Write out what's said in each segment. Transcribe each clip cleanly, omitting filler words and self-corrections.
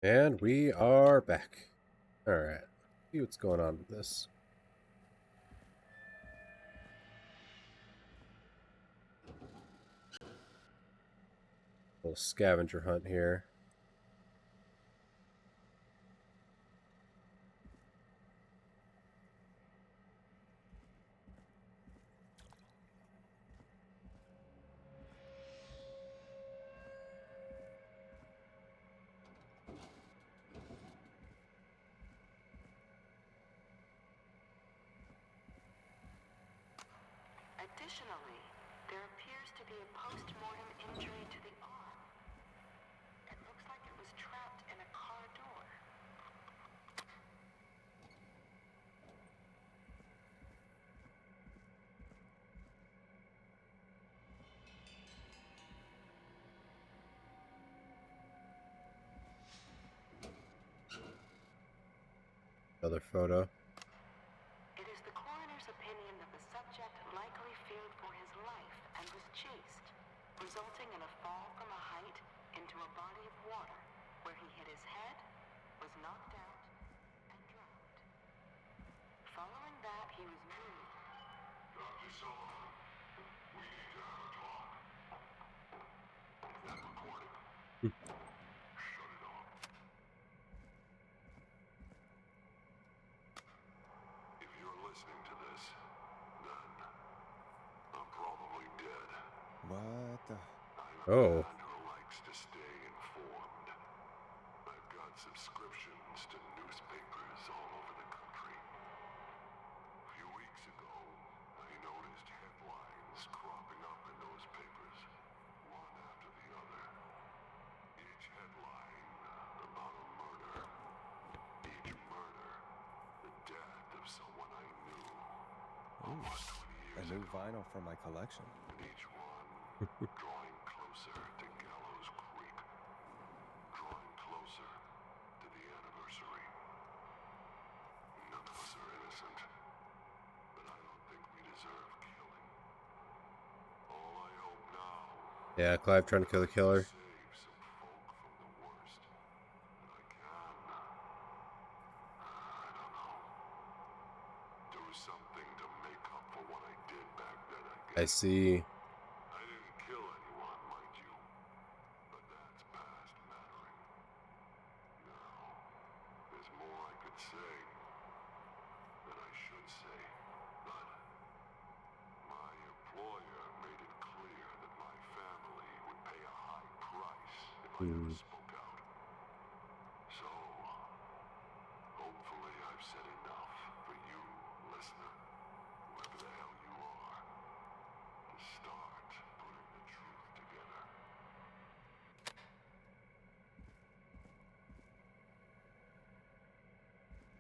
And we are back. Alright. See what's going on with this. Little scavenger hunt here. Additionally, there appears to be a post-mortem injury to the arm. It looks like it was trapped in a car door. Another photo. It is the coroner's opinion that the subject likely feared for his life and was chased, resulting in a fall from a height into a body of water, where he hit his head, was knocked out, and drowned. Following that, he was moved. Dr. Sullivan, we need to have a talk. That recording. Shut it off. If you're listening to this, then I'm probably dead. What the? I'm a Oh. man who likes to stay informed. I've got subscriptions to newspapers all over the country. A few weeks ago, I noticed headlines cropping up in those papers, one after the other. Each headline about a murder. Each murder, the death of someone I knew. Almost 20 A years new ago. vinyl from my collection. And each one drawing closer to Gallows Creek. Drawing closer to the anniversary. None of us are innocent. But I don't think we deserve killing. All I hope now. Yeah, Clive trying to kill the killer. Save some folk from the worst. That I can. I don't know. Do something to make up for what I did back then, I I guess. see. I didn't kill anyone, mind you. But that's past mattering. Now, there's more I could say. That I should say. But my employer made it clear that my family would pay a high price if I ever spoke out. So, hopefully I've said enough for you, listener, whoever the hell you are, to start putting the truth together.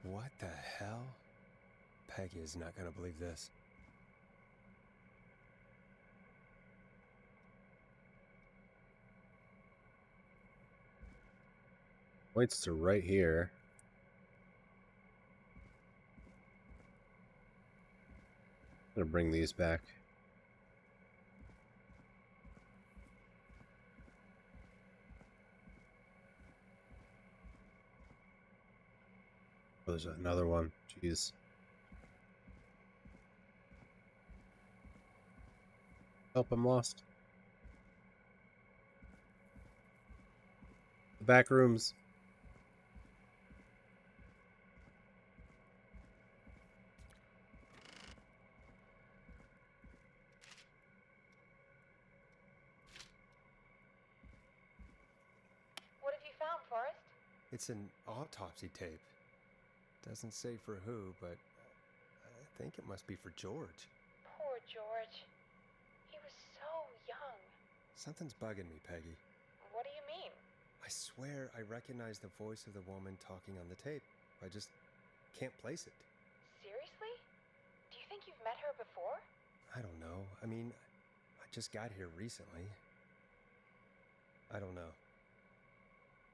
What the hell? Peggy is not gonna believe this. Points to right here. I'm gonna bring these back. Oh, there's another one. Jeez. Help, I'm lost. The back rooms. What have you found, Forrest? It's an autopsy tape. Doesn't say for who, but I think it must be for George. Poor George. He was so young. Something's bugging me, Peggy. What do you mean? I swear I recognize the voice of the woman talking on the tape. I just can't place it. Seriously? Do you think you've met her before? I don't know. I mean, I just got here recently. I don't know.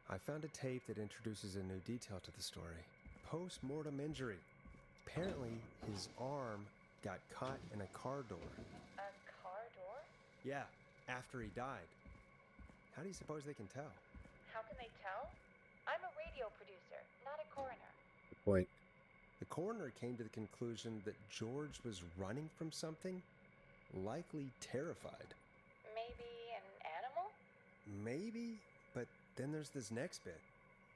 I found a tape that introduces a new detail to the story. Post-mortem injury. Apparently, his arm got caught in a car door. A car door? Yeah, after he died. How do you suppose they can tell? How can they tell? I'm a radio producer, not a coroner. Good point. The coroner came to the conclusion that George was running from something, likely terrified. Maybe an animal? Maybe, but then there's this next bit,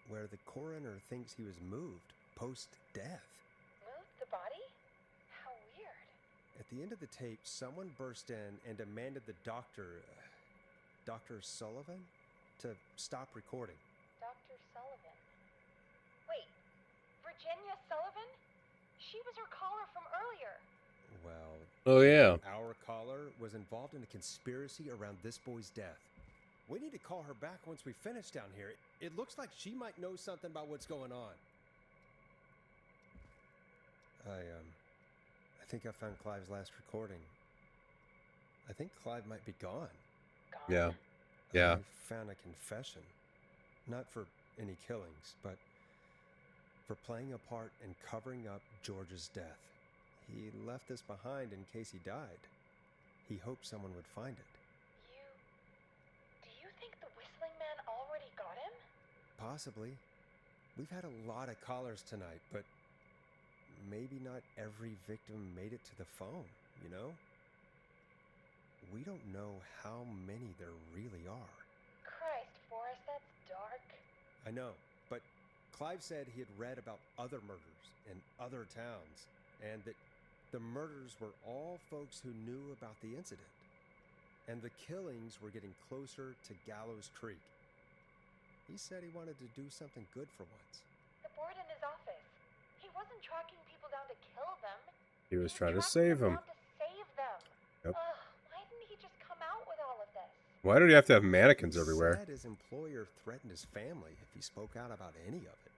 where the coroner thinks he was moved post-death. Moved the body? How weird. At the end of the tape, someone burst in and demanded the doctor, Dr. Sullivan, to stop recording. Dr. Sullivan. Wait, Virginia Sullivan? She was her caller from earlier. Well, Oh, yeah. our caller was involved in a conspiracy around this boy's death. We need to call her back once we finish down here. It looks like she might know something about what's going on. I think I found Clive's last recording. I think Clive might be gone. Gone? Yeah. Yeah. I found a confession. Not for any killings, but for playing a part in covering up George's death. He left this behind in case he died. He hoped someone would find it. Do you think the Whistling Man already got him? Possibly. We've had a lot of callers tonight, but maybe not every victim made it to the phone, you know? We don't know how many there really are. Christ, Forrest, that's dark. I know, but Clive said he had read about other murders in other towns, and that the murders were all folks who knew about the incident. And the killings were getting closer to Gallows Creek. He said he wanted to do something good for once. The board in his office. He wasn't tracking people down to kill them. He was trying to tracking save him. down to save them. Yep. Why didn't he just come out with all of this? Why do you have to have mannequins everywhere? He said his employer threatened his family if he spoke out about any of it.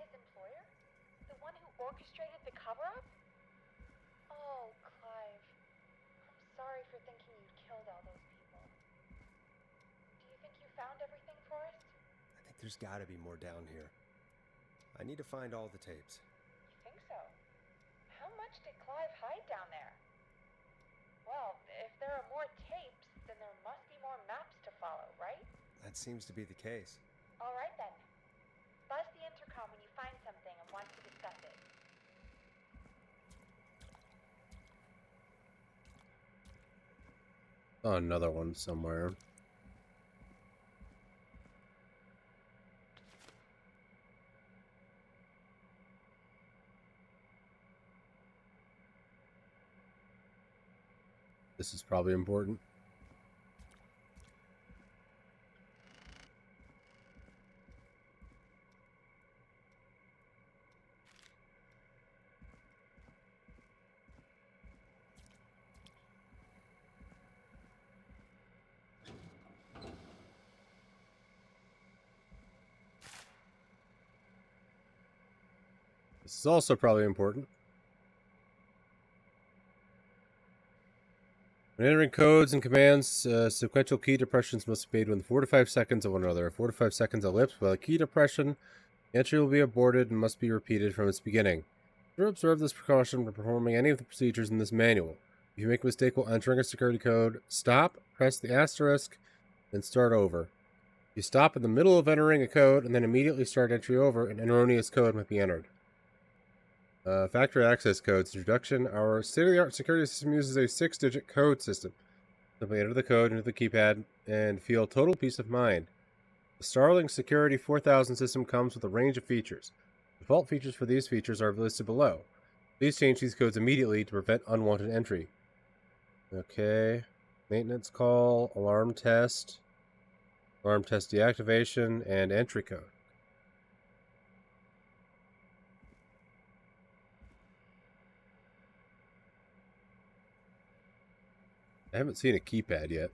His employer? The one who orchestrated the cover-up? Oh, Clive. I'm sorry for thinking you killed all those people. Do you think you found everything, Forrest? I think there's got to be more down here. I need to find all the tapes. You think so? How much did Clive hide down there? Well, if there are more tapes, then there must be more maps to follow, right? That seems to be the case. All right, then. Buzz the intercom when you find something and want to discuss it. Oh, another one somewhere. This is probably important. This is also probably important. When entering codes and commands, sequential key depressions must be made within 4 to 5 seconds of one another. 4 to 5 seconds elapsed without a key depression. The entry will be aborted and must be repeated from its beginning. Observe this precaution when performing any of the procedures in this manual. If you make a mistake while entering a security code, stop, press the asterisk, then start over. You stop in the middle of entering a code and then immediately start entry over, an erroneous code might be entered. Factory access codes. Introduction. Our state-of-the-art security system uses a 6-digit code system. Simply enter the code into the keypad and feel total peace of mind. The Starling Security 4000 system comes with a range of features. Default features for these features are listed below. Please change these codes immediately to prevent unwanted entry. Okay. Maintenance call, alarm test deactivation, and entry code. I haven't seen a keypad yet.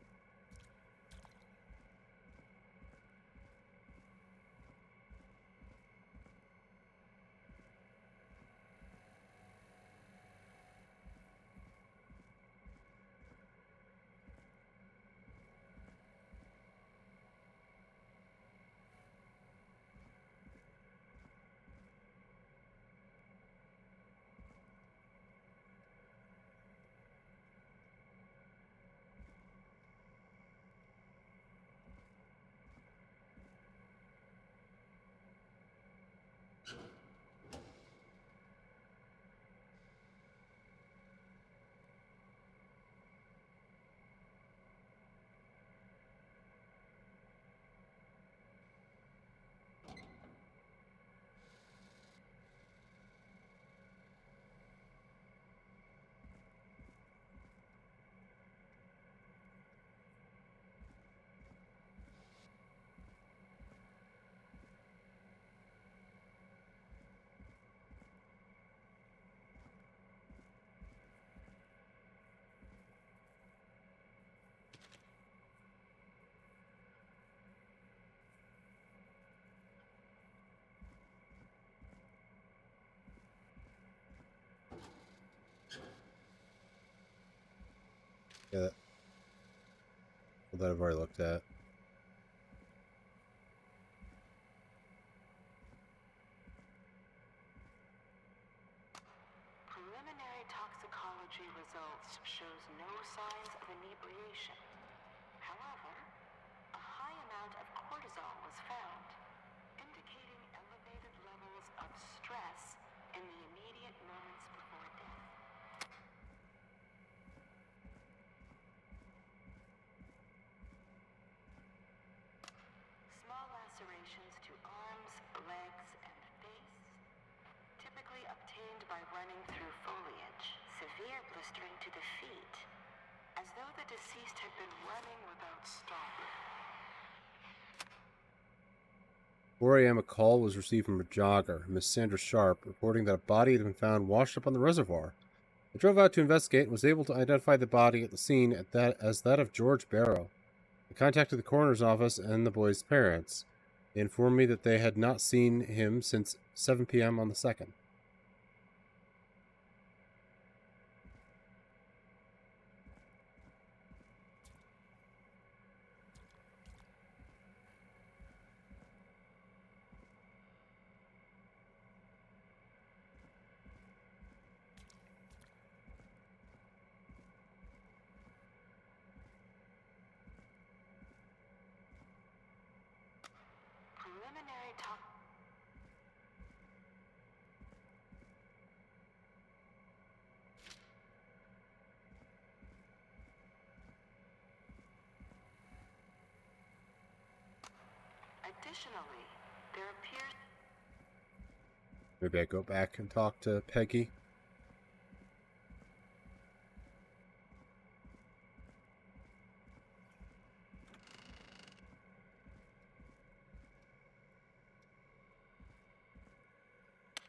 Yeah, that I've already looked at. Preliminary toxicology results shows no signs of inebriation. However, a high amount of cortisol was found, indicating elevated levels of stress in the immediate moments before death. Small lacerations to arms, legs, and face, typically obtained by running through foliage. Severe blistering to the feet, as though the deceased had been running without stopping. 4 a.m. a call was received from a jogger, Miss Sandra Sharp, reporting that a body had been found washed up on the reservoir. I drove out to investigate and was able to identify the body at the scene as that of George Barrow. I contacted the coroner's office and the boy's parents. They informed me that they had not seen him since 7 p.m. on the 2nd. Preliminary tox... Additionally, there appears... Maybe I go back and talk to Peggy.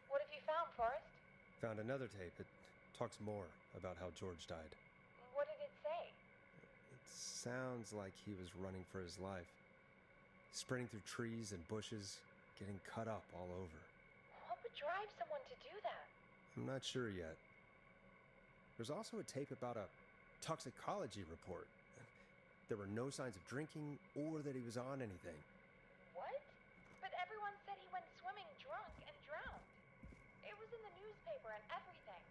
What have you found, Forrest? Found another tape. It talks more about how George died. What did it say? It sounds like he was running for his life. Sprinting through trees and bushes, getting cut up all over. What would drive someone to do that? I'm not sure yet. There's also a tape about a toxicology report. There were no signs of drinking or that he was on anything. What? But everyone said he went swimming drunk and drowned. It was in the newspaper and everything.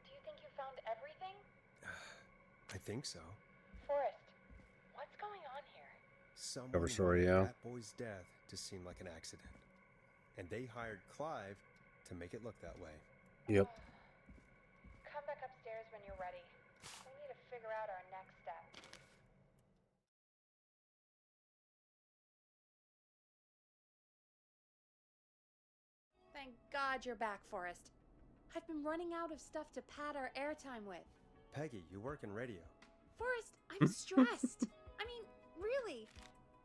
Do you think you found everything? I think so. Forrest, what's going on here? Someone Cover story, wanted yeah. that boy's death to seem like an accident. And they hired Clive to make it look that way. Yep. Come back upstairs when you're ready. We need to figure out our next step. Thank God you're back, Forrest. I've been running out of stuff to pad our airtime with. Peggy, you work in radio. Forrest, I'm stressed. I mean, really.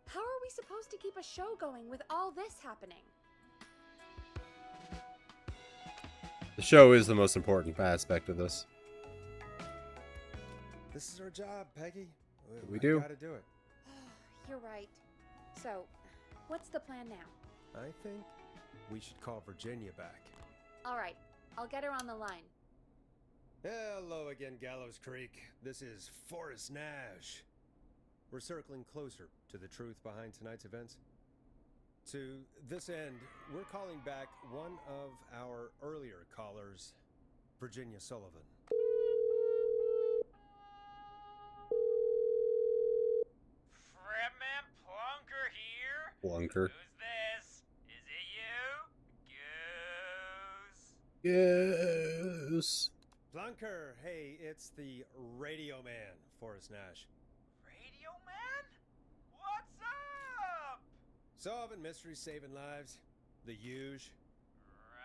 How are we supposed to keep a show going with all this happening? The show is the most important aspect of this. This is our job, Peggy. We do. Gotta do it. You're right. So, what's the plan now? I think we should call Virginia back. All right, I'll get her on the line. Hello again, Gallows Creek. This is Forrest Nash. We're circling closer to the truth behind tonight's events. To this end, we're calling back one of our earlier callers, Virginia Sullivan. Fredman Plunker here. Plunker. Who's this? Is it you? Goose. Yes. Plunker, hey, it's the radio man, Forrest Nash. Radio Man? What's up? Solving mysteries, saving lives. The huge.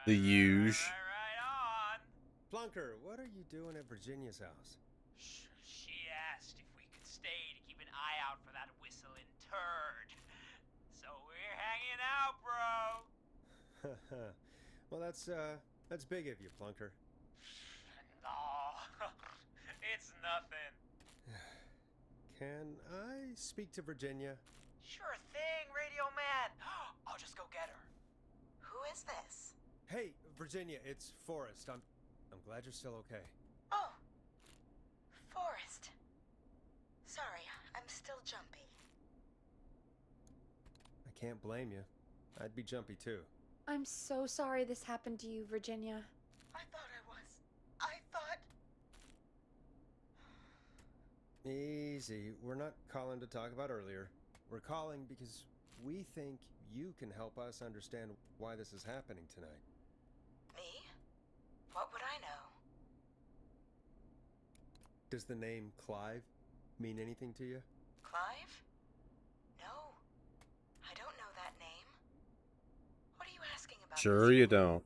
The huge. Right on. Plunker, what are you doing at Virginia's house? She asked if we could stay to keep an eye out for that whistling turd. So we're hanging out, bro. Well, that's big of you, Plunker. No, it's nothing. Can I speak to Virginia? Sure thing, Radio Man. I'll just go get her. Who is this? Hey, Virginia, it's Forrest. I'm glad you're still okay. Oh, Forrest. can't blame you. I'd be jumpy too. I'm so sorry this happened to you, Virginia. I thought I was. I thought. Easy. We're not calling to talk about earlier. We're calling because we think you can help us understand why this is happening tonight. Me? What would I know? Does the name Clive mean anything to you? Clive? No. I don't know that name. What are you asking about? Sure you don't.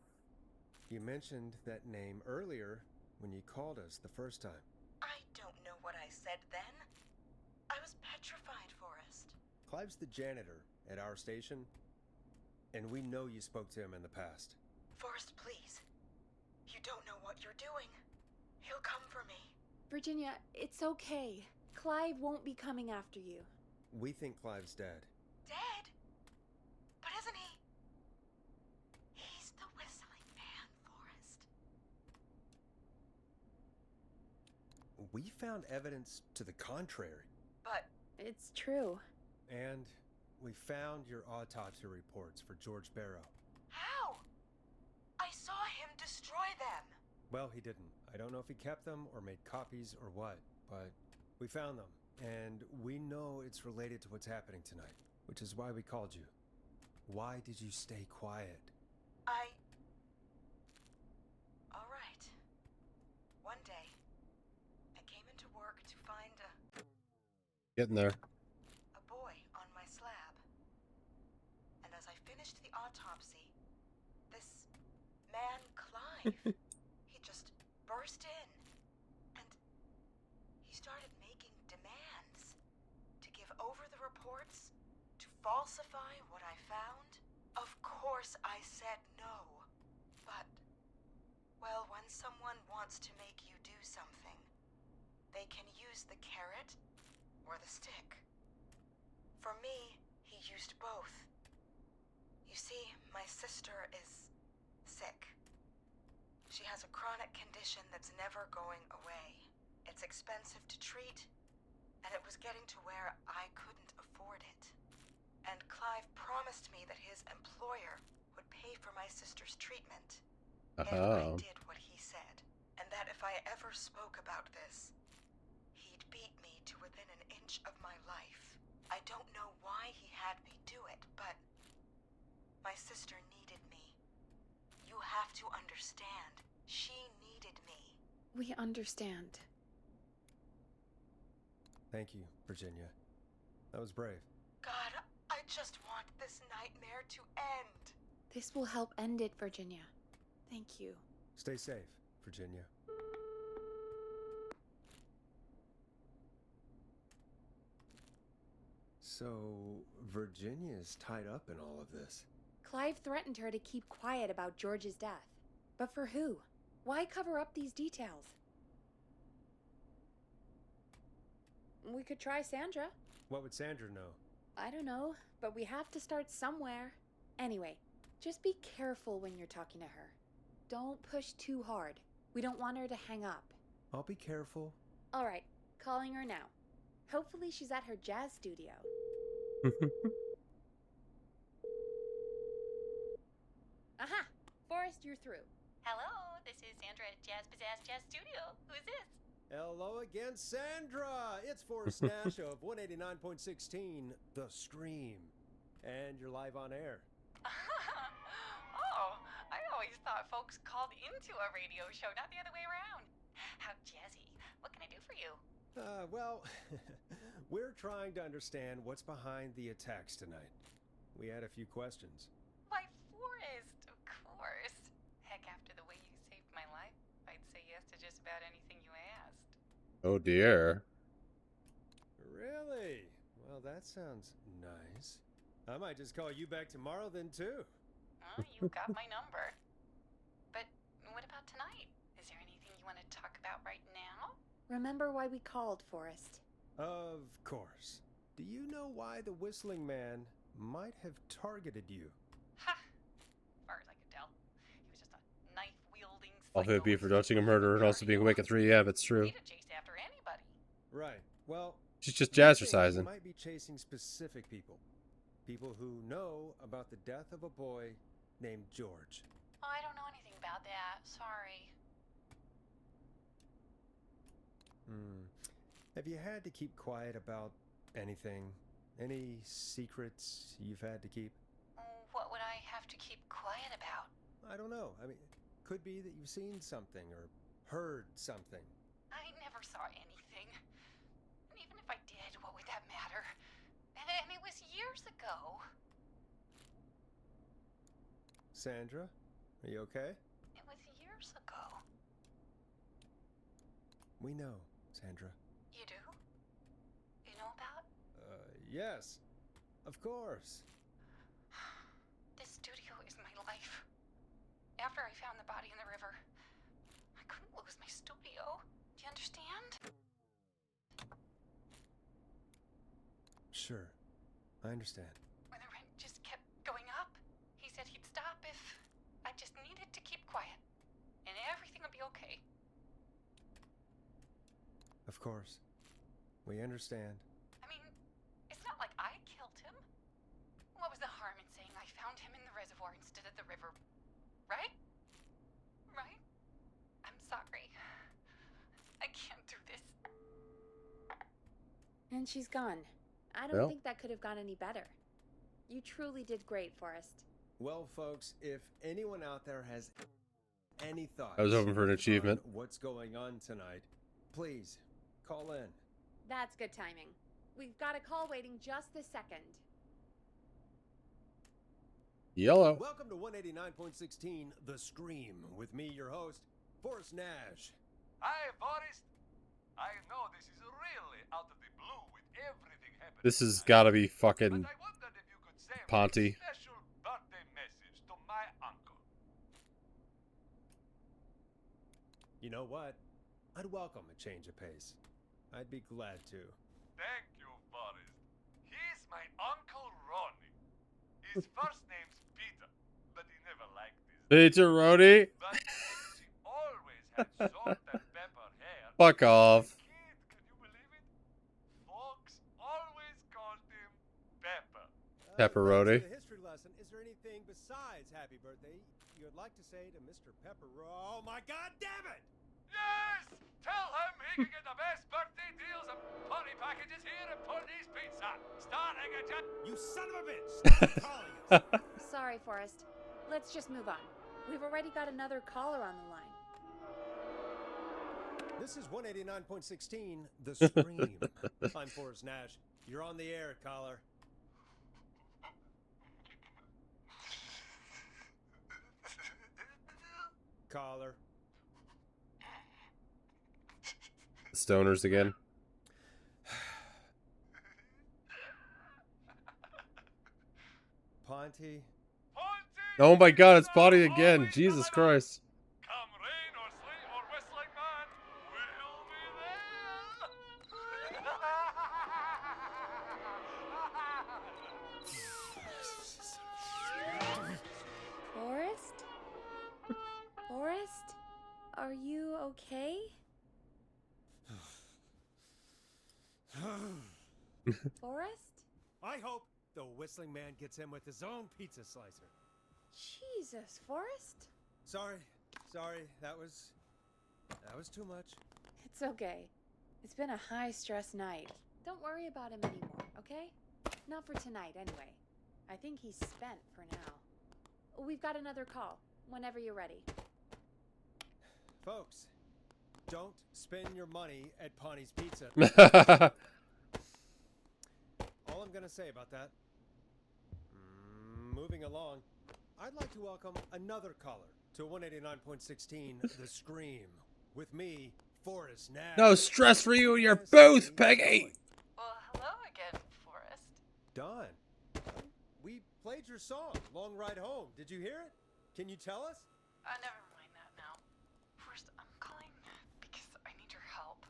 You mentioned that name earlier when you called us the first time. I don't know what I said then. I was petrified, Forrest. Clive's the janitor at our station, and we know you spoke to him in the past. Forrest, please. You don't know what you're doing. He'll come for me. Virginia, it's okay. Clive won't be coming after you. We think Clive's dead. Dead? But isn't he? He's the whistling man, Forrest. We found evidence to the contrary. But It's true. And we found your autopsy reports for George Barrow. how? I saw him destroy them. Well, he didn't. I don't know if he kept them or made copies or what, but we found them. And we know it's related to what's happening tonight, which is why we called you. Why did you stay quiet? All right. One day, I came into work to find Getting there. a boy on my slab. And as I finished the autopsy, this man, Clive, he just burst in. And he started making demands to give over the reports, to falsify what I found. Of course I said no. But, well, when someone wants to make you do something, they can use the carrot or the stick. For me, he used both. You see, my sister is sick. She has a chronic condition that's never going away. It's expensive to treat, and it was getting to where I couldn't afford it. And Clive promised me that his employer would pay for my sister's treatment. If I did what he said, and that if I ever spoke about this, he'd beat me to within an inch of my life. I don't know why he had me do it, but my sister needed me. You have to understand, she needed me. We understand. Thank you, Virginia. That was brave. God, I just want this nightmare to end. This will help end it, Virginia. Thank you. Stay safe, Virginia. So, Virginia's tied up in all of this. Clive threatened her to keep quiet about George's death. But for who? Why cover up these details? We could try Sandra. What would Sandra know? I don't know, but we have to start somewhere. Anyway, just be careful when you're talking to her. Don't push too hard. We don't want her to hang up. I'll be careful. All right, calling her now. Hopefully she's at her jazz studio. Aha! Forrest, you're through. Hello, this is Sandra at Jazz Pizzazz Jazz Studio. Who is this? Hello again, Sandra! It's Forrest Nash of 189.16, The Scream. And you're live on air. Oh, I always thought folks called into a radio show, not the other way around. How jazzy. What can I do for you? Well, we're trying to understand what's behind the attacks tonight. We had a few questions. Why, Forrest, of course. Heck, after the way you saved my life, I'd say yes to just about anything you asked. Oh dear. Really? Well, that sounds nice. I might just call you back tomorrow then, too. Oh, you got my number. But what about tonight? Is there anything you want to talk about right now? Remember why we called, Forrest. Of course. Do you know why the Whistling Man might have targeted you? Ha! As far as I could tell, he was just a knife-wielding All psycho 50 for with dodging a super murder and also being awake at 3 a.m. It's true. He'd have chased after anybody. Right. Well, She's just we think he jazzercising. might be chasing specific people. People who know about the death of a boy named George. Oh, I don't know anything about that. Sorry. Have you had to keep quiet about anything? Any secrets you've had to keep? What would I have to keep quiet about? I don't know. I mean, could be that you've seen something or heard something. I never saw anything. And even if I did, what would that matter? And it was years ago. Sandra, are you okay? It was years ago. We know, Sandra. You do? You know about? Yes. Of course. This studio is my life. After I found the body in the river, I couldn't lose my studio. Do you understand? Sure. I understand. When the rent just kept going up, he said he'd stop if I just needed to keep quiet. And everything would be okay. Of course. We understand. I mean, it's not like I killed him. What was the harm in saying I found him in the reservoir instead of the river? Right? Right? I'm sorry. I can't do this. And she's gone. I don't Well. think that could have gone any better. You truly did great, Forrest. Well, folks, if anyone out there has any thoughts, I was hoping for an on achievement. what's going on tonight, please call in. That's good timing. We've got a call waiting just this second. Yellow. Welcome to 189.16 The Scream with me, your host, Forrest Nash. Hi, Forrest. I know this is really out of the blue with everything happening. This has tonight, got to be but fucking I wondered if you could send Ponty. a special birthday message to my uncle. You know what? I'd welcome a change of pace. I'd be glad to. Thank you, Forrest. He's my Uncle Ronnie. His first name's Peter, but he never liked his name. Peter Rody. But since he always had salt and pepper hair, Fuck off. kid, can you believe it? Folks always called him Pepper. Pepperoni. Thanks for the history lesson. Is there anything besides happy birthday you would like to say to Mr. Pepper? Oh my God, damn it! Yes! Tell him he can get the best birthday deals and party packages here at Pony's Pizza. Starting at just... You son of a bitch! Stop calling us. Sorry, Forrest. Let's just move on. We've already got another caller on the line. This is 189.16 The Scream. I'm Forrest Nash. You're on the air, caller. Caller. Stoners again. Ponty. Ponty! Oh my God, it's Ponty Pizza, again. always Jesus coming up. Christ. Come rain or sleet or whistling man, we'll be there. Forrest? Forrest? Are you okay? Forrest? I hope the whistling man gets him with his own pizza slicer. Jesus, Forrest? Sorry, that was too much. It's okay. It's been a high-stress night. Don't worry about him anymore, okay? Not for tonight, anyway. I think he's spent for now. We've got another call, whenever you're ready. Folks, don't spend your money at Ponty's Pizza. All I'm gonna say about that. Moving along, I'd like to welcome another caller to 189.16 The Scream with me, Forrest Nash. No stress for you and your Yes, booth, how you Peggy. doing? Well, hello again, Forrest. Don, we played your song, Long Ride Home. Did you hear it? Can you tell us? Never mind that now. First, I'm calling because I need your help.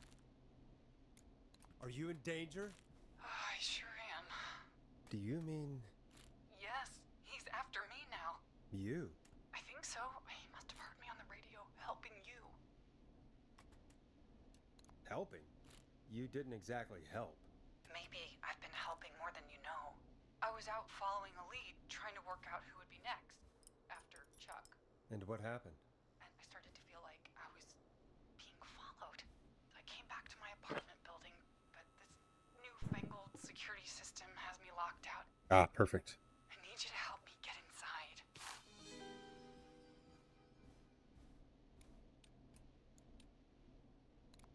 Are you in danger? I sure am. Do you mean Yes, he's after me now. you? I think so. He must have heard me on the radio helping you. Helping? You didn't exactly help. Maybe I've been helping more than you know. I was out following a lead, trying to work out who would be next after Chuck. And what happened? And I started to feel like I was being followed. I came back to my apartment building, but this newfangled security system has me locked out. Ah, perfect. I need you to help me get inside.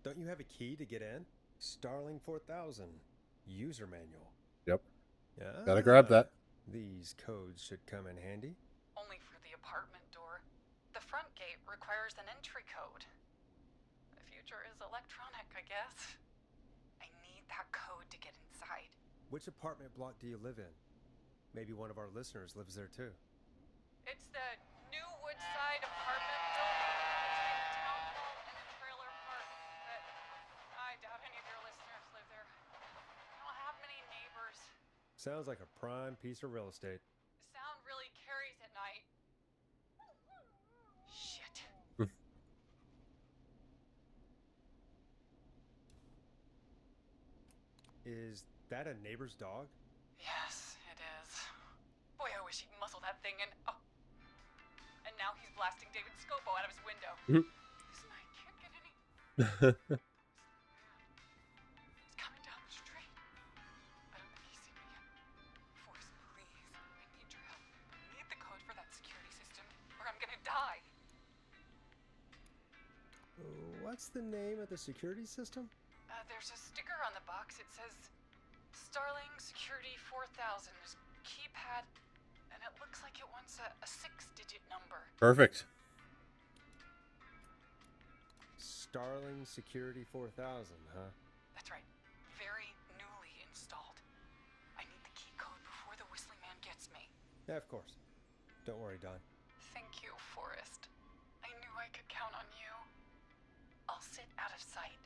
Don't you have a key to get in? Starling 4000. User manual. Yep. Yeah. Gotta grab that. These codes should come in handy. Only for the apartment door. The front gate requires an entry code. The future is electronic, I guess. I need that code to get inside. Which apartment block do you live in? Maybe one of our listeners lives there too. It's the New Woodside apartment building between the town hall and the trailer park. But I doubt any of your listeners live there. I don't have many neighbors. Sounds like a prime piece of real estate. Sound really carries at night. Shit. Is that a neighbor's dog? Yes, it is. Boy, I wish he'd muzzle that thing in. Oh. And now he's blasting David Scopo out of his window. This night can't get any. He's coming down the street. I don't think he's seen me yet. Forrest, please. I need your help. I need the code for that security system, or I'm gonna die. What's the name of the security system? There's a sticker on the box. It says Starling Security 4000. There's a keypad, and it looks like it wants a 6-digit number. Perfect. Starling Security 4000, huh? That's right. Very newly installed. I need the key code before the Whistling Man gets me. Yeah, of course. Don't worry, Don. Thank you, Forrest. I knew I could count on you. I'll sit out of sight.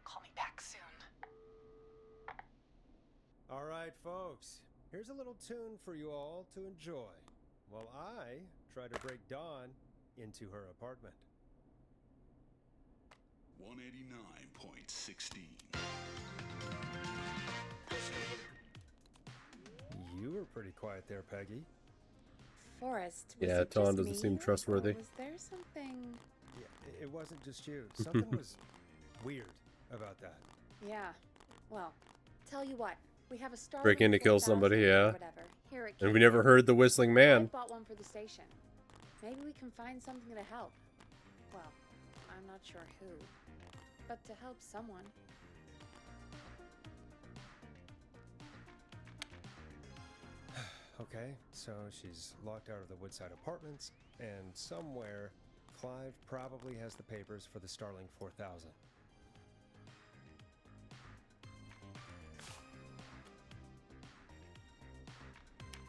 Call me back soon. All right, folks. Here's a little tune for you all to enjoy while I try to break Dawn into her apartment. 189.16. You were pretty quiet there, Peggy. Forrest. Was Yeah, it Dawn just doesn't me, seem or trustworthy. Was there something? Yeah, it wasn't just you. Something was weird about that. Yeah. Well, tell you what. We have a Starling Break in to kill 4000 somebody, or yeah. Whatever. Here at And we Key never West. heard the Whistling I Man. bought one for the station. Maybe we can find something to help. Well, I'm not sure who, but to help someone. Okay, so she's locked out of the Woodside Apartments, and somewhere Clive probably has the papers for the Starling 4000.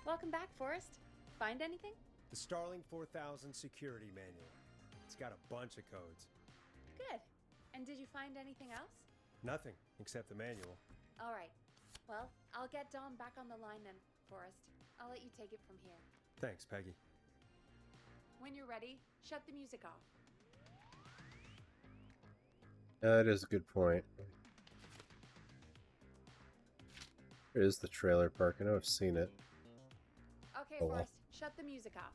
Welcome back, Forrest. Find anything? The Starling 4000 security manual. It's got a bunch of codes. Good. And did you find anything else? Nothing except the manual. All right. Well, I'll get Dawn back on the line then, Forrest. I'll let you take it from here. Thanks, Peggy. When you're ready, shut the music off. That is a good point. Where is the trailer park? I know I've seen it. Okay, Oh, well. Forrest, shut the music off.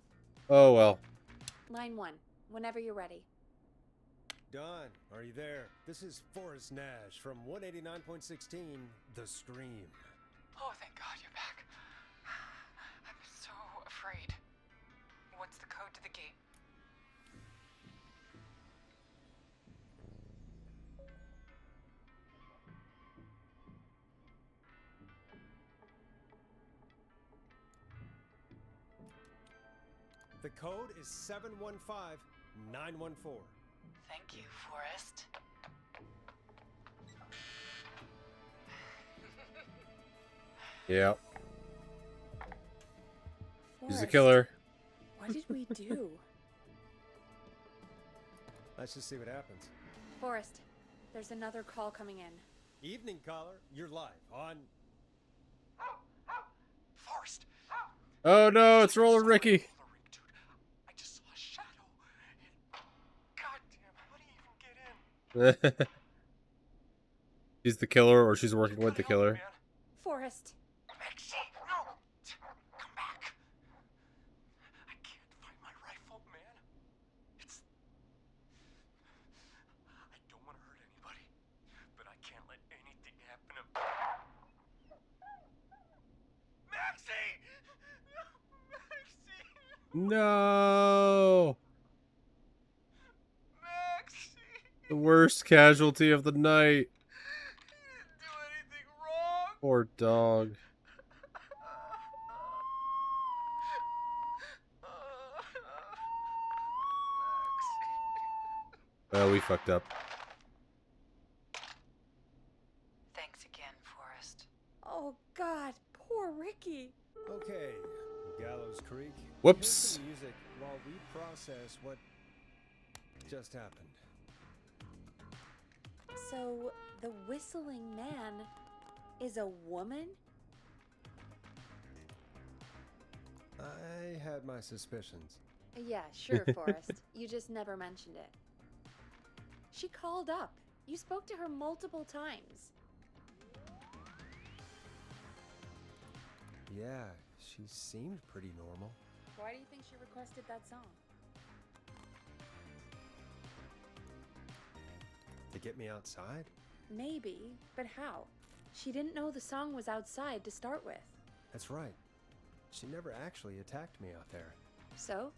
Oh, well. Line 1, whenever you're ready. Don, are you there? This is Forrest Nash from 189.16, The Scream. Oh, thank God you're back. I'm so afraid. What's the code to the gate? The code is 715914. Thank you, Forrest. Yeah. He's the Forrest, killer. What did we do? Let's just see what happens. Forrest, there's another call coming in. Evening caller, you're live on. Forrest! Oh no, it's Roller Ricky. Dude, I just saw a shadow. God damn, how do you even get in? She's the killer, or she's working with the Gotta help me, killer. man. Forrest, Maxie, no! No! Maxie! The worst casualty of the night. He didn't do anything wrong! Poor dog. Oh, we fucked up. Thanks again, Forrest. Oh, God. Poor Ricky. Okay, Gallows Creek. Whoops. Here's some music while we process what just happened. So, the whistling man is a woman? I had my suspicions. Yeah, sure, Forrest. You just never mentioned it. She called up. You spoke to her multiple times. Yeah, she seemed pretty normal. Why do you think she requested that song? To get me outside? Maybe, but how? She didn't know the song was outside to start with. That's right. She never actually attacked me out there. So,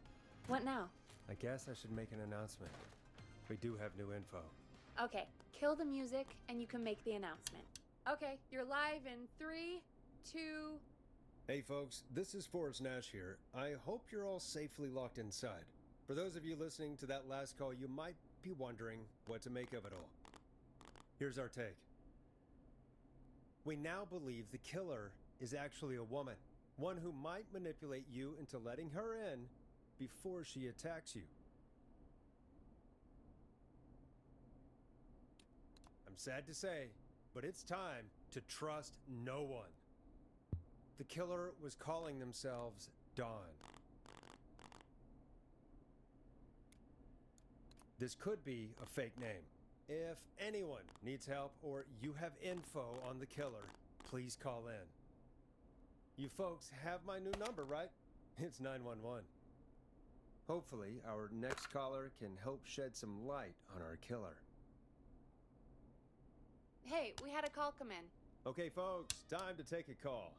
what now? I guess I should make an announcement. We do have new info. Okay, kill the music and you can make the announcement. Okay, you're live in 3, 2... Hey folks, this is Forrest Nash here. I hope you're all safely locked inside. For those of you listening to that last call, you might be wondering what to make of it all. Here's our take. We now believe the killer is actually a woman. One who might manipulate you into letting her in before she attacks you. I'm sad to say, but it's time to trust no one. The killer was calling themselves Dawn. This could be a fake name. If anyone needs help or you have info on the killer, please call in. You folks have my new number, right? It's 911. Hopefully, our next caller can help shed some light on our killer. Hey, we had a call come in. Okay, folks, time to take a call.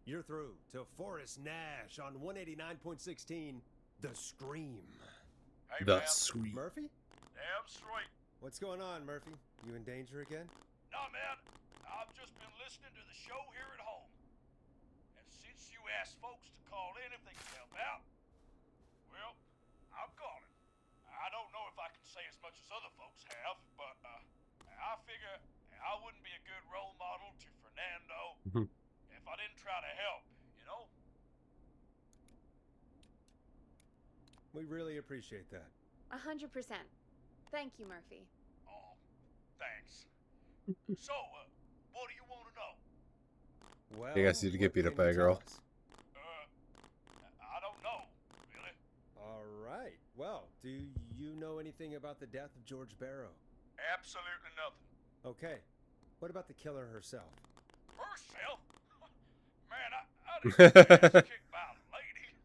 You're through to Forrest Nash on 189.16, The Scream. Hey, The man. sweet. Murphy? Damn straight. What's going on, Murphy? You in danger again? Nah, man. I've just been listening to the show here at home. And since you asked folks to call in if they can help out, well, I'm calling. I don't know if I can say as much as other folks have, but I figure I wouldn't be a good role model to Fernando if I didn't try to help, you know? We really appreciate that. 100%. Thank you, Murphy. Oh, thanks. So, what do you want to know? Well, I guess you'd get what beat up can by you a girl. tell us? I don't know, really. All right. Well, do you know anything about the death of George Barrow? Absolutely nothing. Okay. What about the killer herself? Herself? Man, I didn't get my ass kicked by a lady.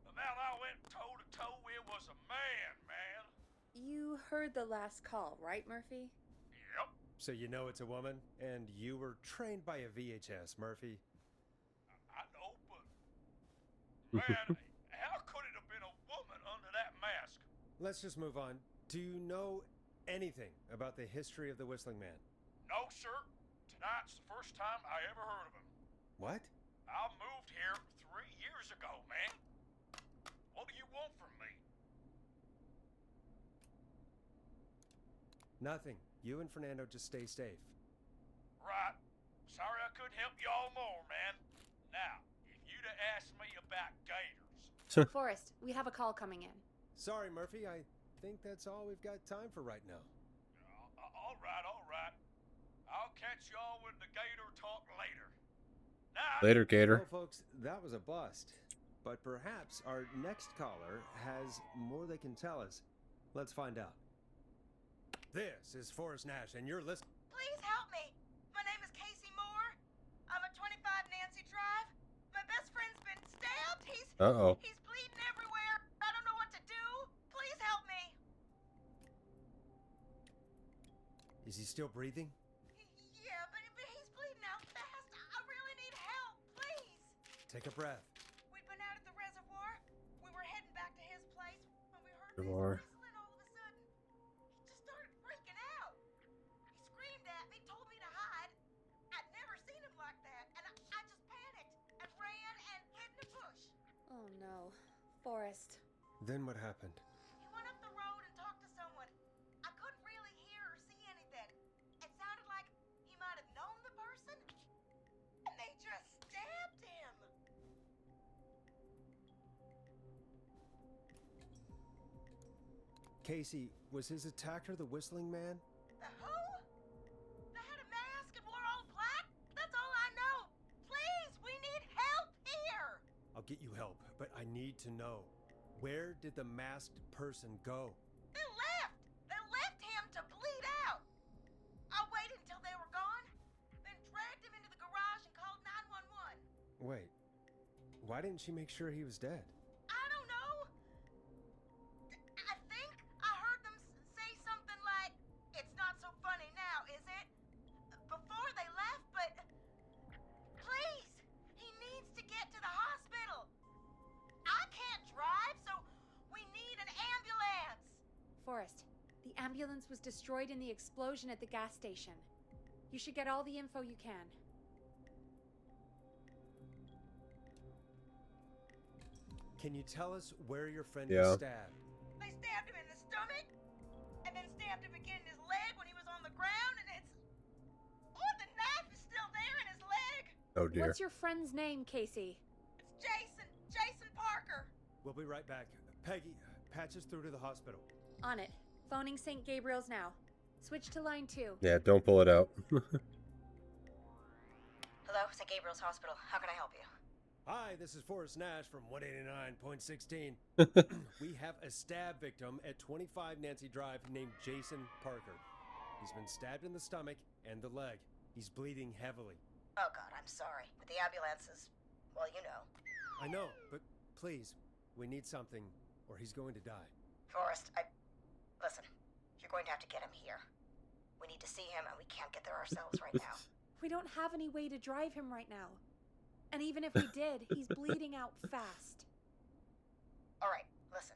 The man I went toe to toe with was a man, man. You heard the last call, right, Murphy? Yep. So you know it's a woman, and you were trained by a VHS, Murphy. I know, but man, how could it have been a woman under that mask? Let's just move on. Do you know anything about the history of the Whistling Man? No, sir. Tonight's the first time I ever heard of him. What? I moved here 3 years ago, man. What do you want from me? Nothing. You and Fernando just stay safe. Right. Sorry I couldn't help y'all more, man. Now, if you'd have asked me about gators. Forrest, we have a call coming in. Sorry, Murphy. I think that's all we've got time for right now. All right, all right. I'll catch y'all with the gator talk later. Night. Later, Gator. Well, folks, that was a bust. But perhaps our next caller has more they can tell us. Let's find out. This is Forrest Nash, and you're listening. Please help me. My name is Casey Moore. I'm at 25 Nancy Drive. My best friend's been stabbed. He's bleeding everywhere. I don't know what to do. Please help me. Is he still breathing? Yeah, but he's bleeding out fast. I really need help. Please. Take a breath. We've been out at the reservoir More. Whistling all of a sudden. He just started freaking out. He screamed at me, told me to hide. I'd never seen him like that, and I just panicked and ran and hid in a bush. Oh no. Forrest. Then what happened? He went up the road and talked to someone. I couldn't really hear or see anything. It sounded like he might have known the person, and they just stabbed him. Casey, was his attacker the Whistling Man? The who? They had a mask and wore all black? That's all I know. Please, we need help here. I'll get you help, but I need to know. Where did the masked person go? They left. They left him to bleed out. I waited until they were gone, then dragged him into the garage and called 911. Wait, why didn't she make sure he was dead? I don't know. I think I heard them say something like, "It's not so funny now, is it?" before they left, but please, he needs to get to the hospital. I can't drive, so we need an ambulance. Forrest, the ambulance was destroyed in the explosion at the gas station. You should get all the info you can. Can you tell us where your friend Yeah. was stabbed? They stabbed him in the stomach, and then stabbed him again in his leg when he was on the ground, and it's... Oh, the knife is still there in his leg. Oh dear. What's your friend's name, Casey? It's Jason Parker. We'll be right back. Peggy, patch us through to the hospital. On it. Phoning St. Gabriel's now. Switch to line 2. Yeah, don't pull it out. Hello, St. Gabriel's Hospital. How can I help you? Hi, this is Forrest Nash from 189.16. We have a stab victim at 25 Nancy Drive named Jason Parker. He's been stabbed in the stomach and the leg. He's bleeding heavily. Oh, God, I'm sorry. But the ambulance is... well, you know. I know, but please, we need something or he's going to die. Forrest, listen, you're going to have to get him here. We need to see him, and we can't get there ourselves right now. We don't have any way to drive him right now. And even if we did, he's bleeding out fast. All right, listen.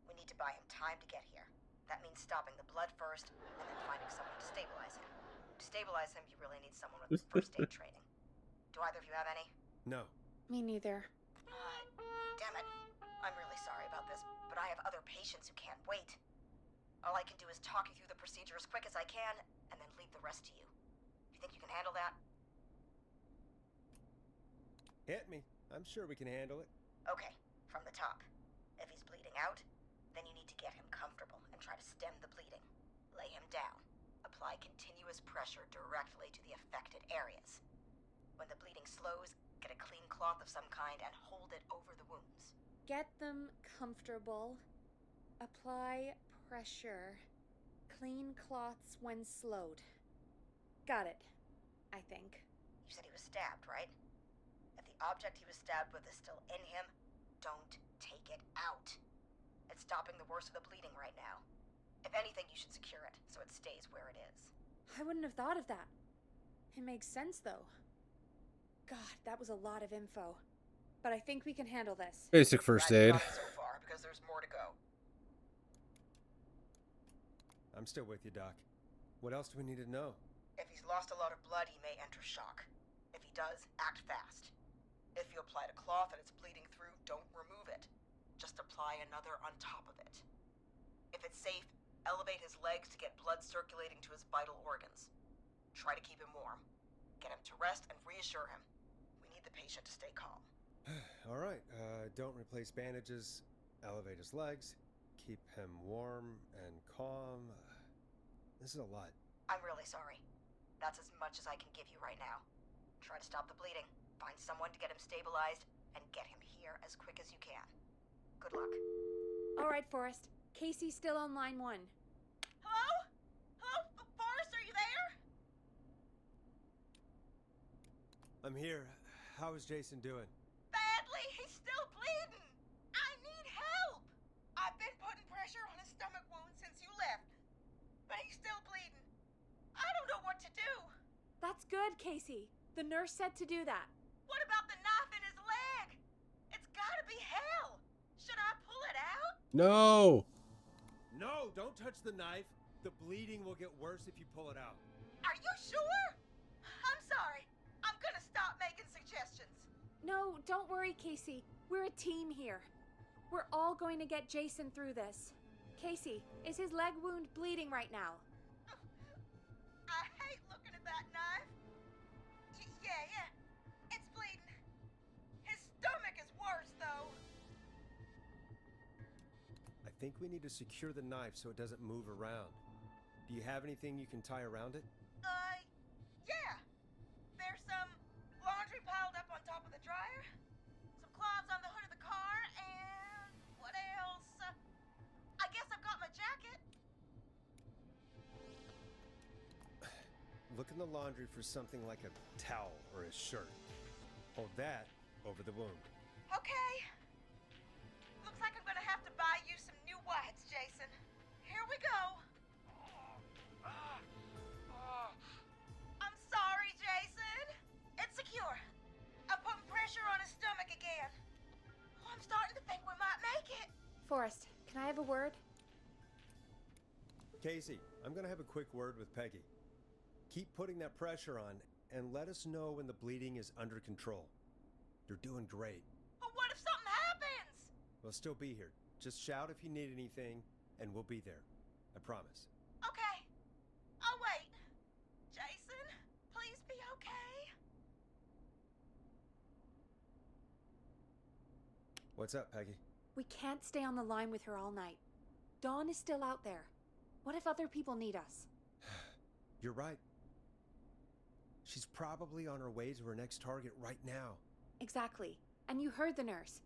We need to buy him time to get here. That means stopping the blood first, and then finding someone to stabilize him. To stabilize him, you really need someone with first aid training. Do either of you have any? No. Me neither. Damn it. I'm really sorry about this, but I have other patients who can't wait. All I can do is talk you through the procedure as quick as I can, and then leave the rest to you. You think you can handle that? Hit me. I'm sure we can handle it. Okay, from the top. If he's bleeding out, then you need to get him comfortable and try to stem the bleeding. Lay him down. Apply continuous pressure directly to the affected areas. When the bleeding slows, get a clean cloth of some kind and hold it over the wounds. Get them comfortable. Apply pressure. Clean cloths when slowed. Got it, I think. You said he was stabbed, right? If the object he was stabbed with is still in him, don't take it out. It's stopping the worst of the bleeding right now. If anything, you should secure it so it stays where it is. I wouldn't have thought of that. It makes sense, though. God, that was a lot of info. But I think we can handle this. Basic first aid. Glad you got it so far, because there's more to go. I'm still with you, Doc. What else do we need to know? If he's lost a lot of blood, he may enter shock. If he does, act fast. If you applied a cloth and it's bleeding through, don't remove it. Just apply another on top of it. If it's safe, elevate his legs to get blood circulating to his vital organs. Try to keep him warm. Get him to rest and reassure him. We need the patient to stay calm. All right, don't replace bandages. Elevate his legs. Keep him warm and calm. This is a lot. I'm really sorry. That's as much as I can give you right now. Try to stop the bleeding, find someone to get him stabilized, and get him here as quick as you can. Good luck. All right, Forrest. Casey's still on line 1. Hello? Hello? Forrest, are you there? I'm here. How is Jason doing? Badly. He's still bleeding. I need help. I've been putting pressure on his stomach wound since you left, but he's still bleeding. I don't know what to do. That's good, Casey. The nurse said to do that. What about the knife in his leg? It's gotta be hell. Should I pull it out? No! No, don't touch the knife. The bleeding will get worse if you pull it out. Are you sure? I'm sorry. I'm gonna stop making suggestions. No, don't worry, Casey. We're a team here. We're all going to get Jason through this. Casey, is his leg wound bleeding right now? I hate looking at that knife. Yeah. It's bleeding. His stomach is worse, though. I think we need to secure the knife so it doesn't move around. Do you have anything you can tie around it? Yeah. There's some laundry piled up on top of the dryer, some cloths on the hood of the car, and what else? I guess I've got my jacket. Look in the laundry for something like a towel or a shirt. Hold that over the wound. Okay. Looks like I'm gonna have to buy you some new whites, Jason. Here we go. I'm sorry, Jason. It's secure. I'm putting pressure on his stomach again. Oh, I'm starting to think we might make it. Forrest, can I have a word? Casey, I'm gonna have a quick word with Peggy. Keep putting that pressure on and let us know when the bleeding is under control. You're doing great. But what if something happens? We'll still be here. Just shout if you need anything, and we'll be there. I promise. Okay. I'll wait. Jason, please be okay. What's up, Peggy? We can't stay on the line with her all night. Dawn is still out there. What if other people need us? You're right. She's probably on her way to her next target right now. Exactly. And you heard the nurse.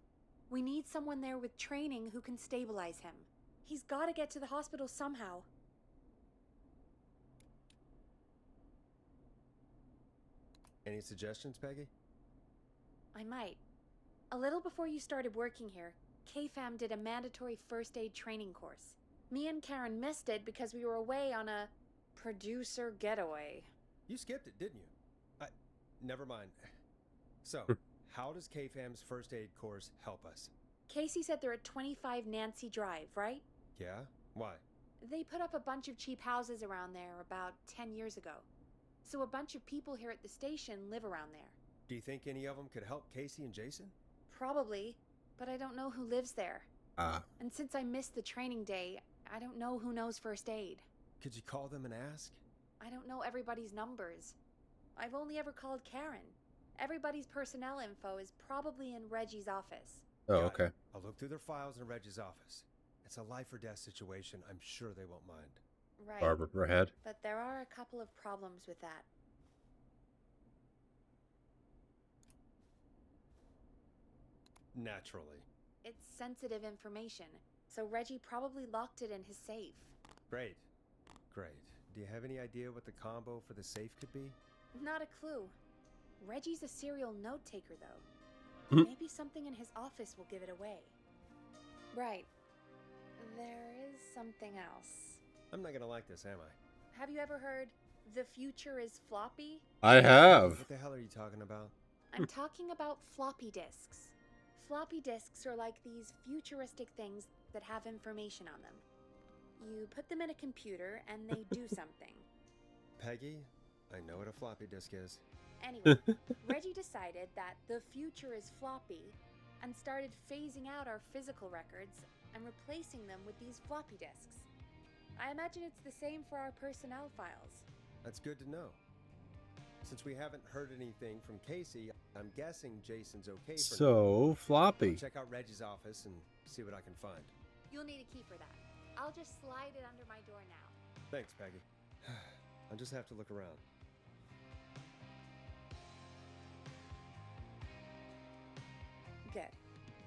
We need someone there with training who can stabilize him. He's got to get to the hospital somehow. Any suggestions, Peggy? I might. A little before you started working here, KFAM did a mandatory first aid training course. Me and Karen missed it because we were away on a producer getaway. You skipped it, didn't you? Never mind. So, how does KFAM's first aid course help us? Casey said they're at 25 Nancy Drive, right? Yeah? Why? They put up a bunch of cheap houses around there about 10 years ago. So a bunch of people here at the station live around there. Do you think any of them could help Casey and Jason? Probably, but I don't know who lives there. And since I missed the training day, I don't know who knows first aid. Could you call them and ask? I don't know everybody's numbers. I've only ever called Karen. Everybody's personnel info is probably in Reggie's office. Oh, Got it. okay. I'll look through their files in Reggie's office. It's a life or death situation. I'm sure they won't mind. Right. Barbara per head. But there are a couple of problems with that. Naturally. It's sensitive information, so Reggie probably locked it in his safe. Great. Great. Do you have any idea what the combo for the safe could be? Not a clue. Reggie's a serial note taker, though. Mhm. Maybe something in his office will give it away. Right. There is something else. I'm not gonna like this, am I? Have you ever heard, "The future is floppy"? I have. What the hell are you talking about? I'm talking about floppy disks. Floppy disks are like these futuristic things that have information on them. You put them in a computer and they do something. Peggy, I know what a floppy disk is. Anyway, Reggie decided that the future is floppy and started phasing out our physical records and replacing them with these floppy disks. I imagine it's the same for our personnel files. That's good to know. Since we haven't heard anything from Casey, I'm guessing Jason's okay for now. So floppy. I'll check out Reggie's office and see what I can find. You'll need a key for that. I'll just slide it under my door now. Thanks, Peggy. I'll just have to look around. Good.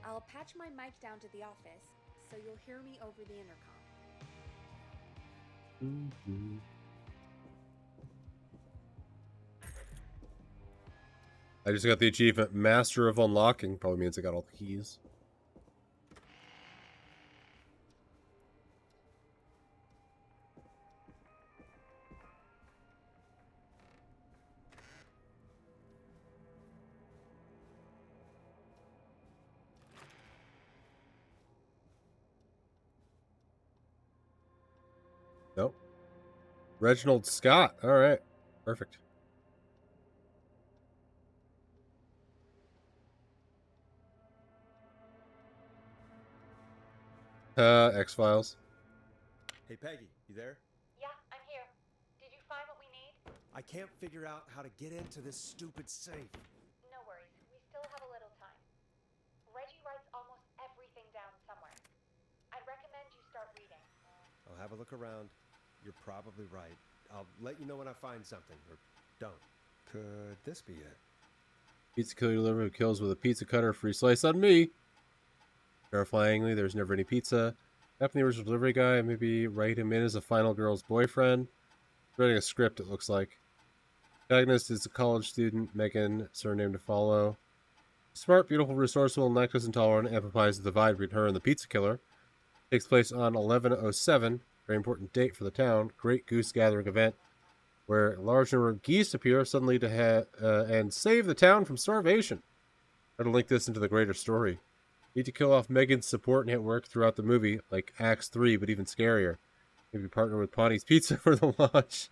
I'll patch my mic down to the office so you'll hear me over the intercom. I just got the achievement Master of Unlocking. Probably means I got all the keys. Reginald Scott. All right. Perfect. X-Files. Hey, Peggy, you there? Yeah, I'm here. Did you find what we need? I can't figure out how to get into this stupid safe. No worries. We still have a little time. Reggie writes almost everything down somewhere. I'd recommend you start reading. I'll have a look around. You're probably right. I'll let you know when I find something, or don't. Could this be it? Pizza killer delivery who kills with a pizza cutter. Free slice on me. Terrifyingly, there's never any pizza. Happened the original delivery guy. Maybe write him in as a final girl's boyfriend. Writing a script, it looks like. Protagonist is a college student, Megan, surname to follow. Smart, beautiful, resourceful, lactose intolerant, amplifies the divide between her and the pizza killer. Takes place on 11/07, very important date for the town. Great goose gathering event where a large number of geese appear suddenly to and save the town from starvation. Try to link this into the greater story. Need to kill off Megan's support network throughout the movie, like Acts 3, but even scarier. Maybe partner with Pawnee's Pizza for the launch.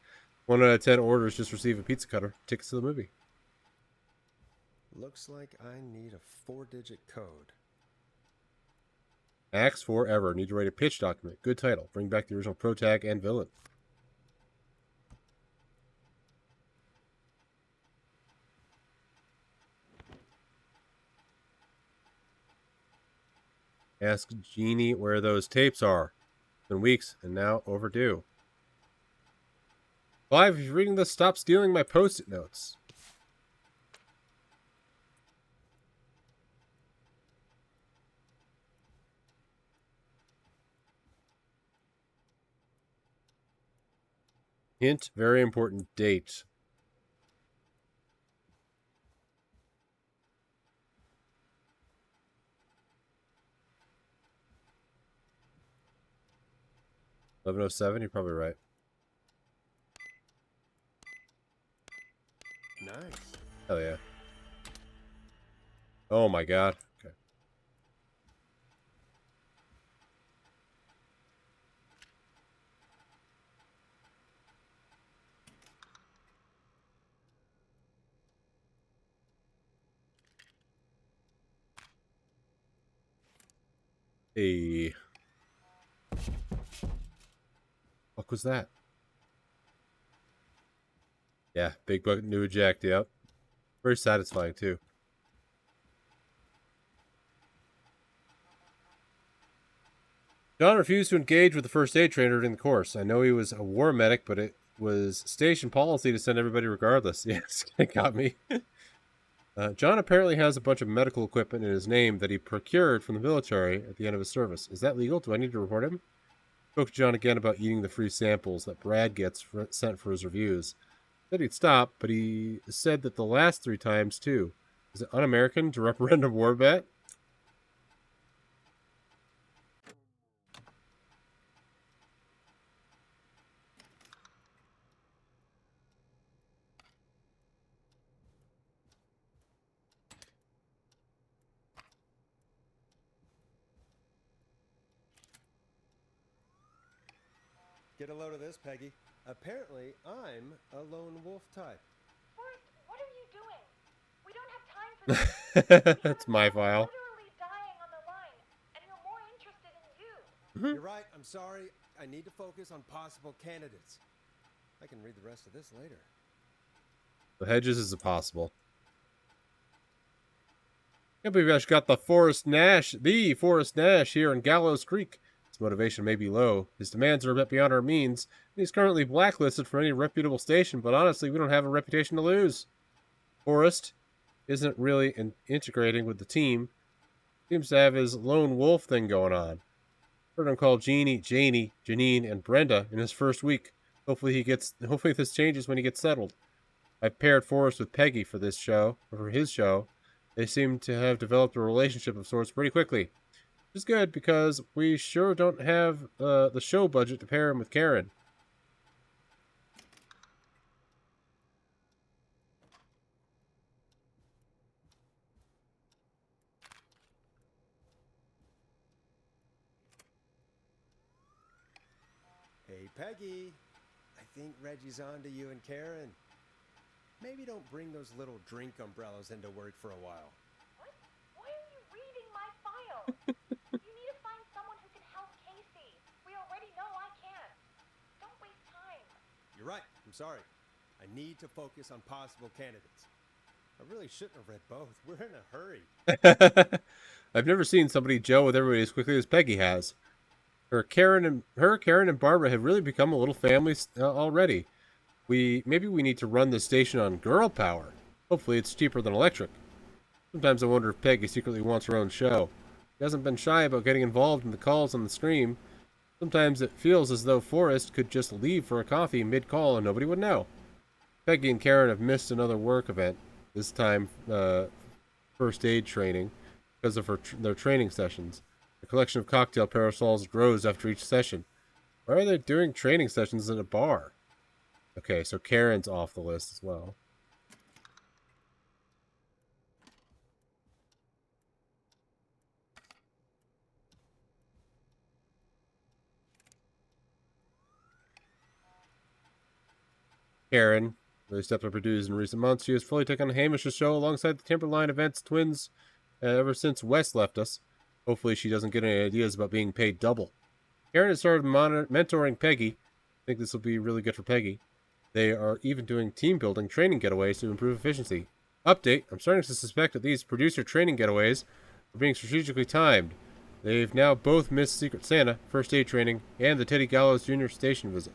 1 out of 10 orders just receive a pizza cutter. Tickets to the movie. Looks like I need a 4-digit code. Acts Forever. Need to write a pitch document. Good title. Bring back the original protag and villain. Ask Jeannie where those tapes are. It's been weeks and now overdue. Clive, if you're reading this, stop stealing my post-it notes. Hint, very important date. "11:07", you're probably right. Nice. Hell yeah. Oh my god. Okay. Hey. What was that? Yeah, big bucket new eject, yep. Very satisfying too. John refused to engage with the first aid trainer during the course. I know he was a war medic, but it was station policy to send everybody regardless. Yes, it got me. John apparently has a bunch of medical equipment in his name that he procured from the military at the end of his service. Is that legal? Do I need to report him? Spoke to John again about eating the free samples that Brad gets sent for his reviews. Said he'd stop, but he said that the last 3 times too. Is it un-American to referendum war bet? Get a load of this, Peggy. Apparently, I'm a lone wolf type. Forrest, what are you doing? We don't have time for this. That's my file. Literally dying on the line, and we're more interested in you. You're right. I'm sorry. I need to focus on possible candidates. I can read the rest of this later. The Hedges is impossible. Can't believe I got the Forrest Nash here in Gallows Creek. His motivation may be low. His demands are a bit beyond our means. And he's currently blacklisted for any reputable station, but honestly, we don't have a reputation to lose. Forrest isn't really integrating with the team. Seems to have his lone wolf thing going on. Heard him call Jeannie, Janine, and Brenda in his first week. Hopefully this changes when he gets settled. I've paired Forrest with Peggy for his show. They seem to have developed a relationship of sorts pretty quickly. Which is good because we sure don't have the show budget to pair him with Karen. Hey, Peggy. I think Reggie's on to you and Karen. Maybe don't bring those little drink umbrellas into work for a while. What? Why are you reading my file? You need to find someone who can help Casey. We already know I can't. Don't waste time. You're right. I'm sorry. I need to focus on possible candidates. I really shouldn't have read both. We're in a hurry. I've never seen somebody gel with everybody as quickly as Peggy has. Karen, and Barbara have really become a little family already. Maybe we need to run the station on girl power. Hopefully it's cheaper than electric. Sometimes I wonder if Peggy secretly wants her own show. She hasn't been shy about getting involved in the calls on the stream. Sometimes it feels as though Forrest could just leave for a coffee mid-call and nobody would know. Peggy and Karen have missed another work event, this time first aid training, because of their training sessions. The collection of cocktail parasols grows after each session. Why are they doing training sessions at a bar? Okay, so Karen's off the list as well. Karen, really stepped up her duties in recent months. She has fully taken on Hamish's show alongside the Timberline Events twins ever since Wes left us. Hopefully she doesn't get any ideas about being paid double. Karen has started mentoring Peggy. I think this will be really good for Peggy. They are even doing team building training getaways to improve efficiency. Update, I'm starting to suspect that these producer training getaways are being strategically timed. They've now both missed Secret Santa, first aid training, and the Teddy Gallows Jr. station visit.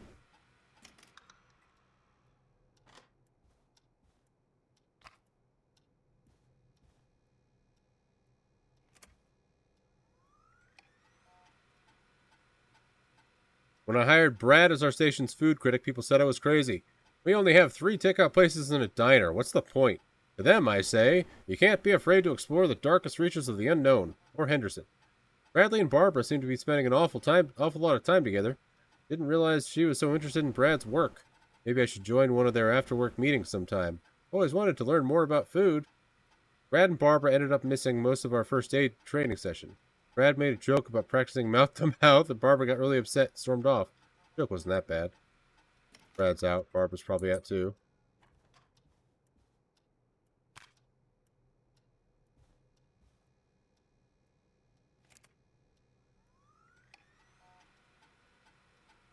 When I hired Brad as our station's food critic, people said I was crazy. We only have 3 takeout places and a diner. What's the point? To them, I say, you can't be afraid to explore the darkest reaches of the unknown. Or Henderson. Bradley and Barbara seem to be spending an awful lot of time together. Didn't realize she was so interested in Brad's work. Maybe I should join one of their after-work meetings sometime. Always wanted to learn more about food. Brad and Barbara ended up missing most of our first aid training session. Brad made a joke about practicing mouth-to-mouth, and Barbara got really upset and stormed off. The joke wasn't that bad. Brad's out. Barbara's probably out too.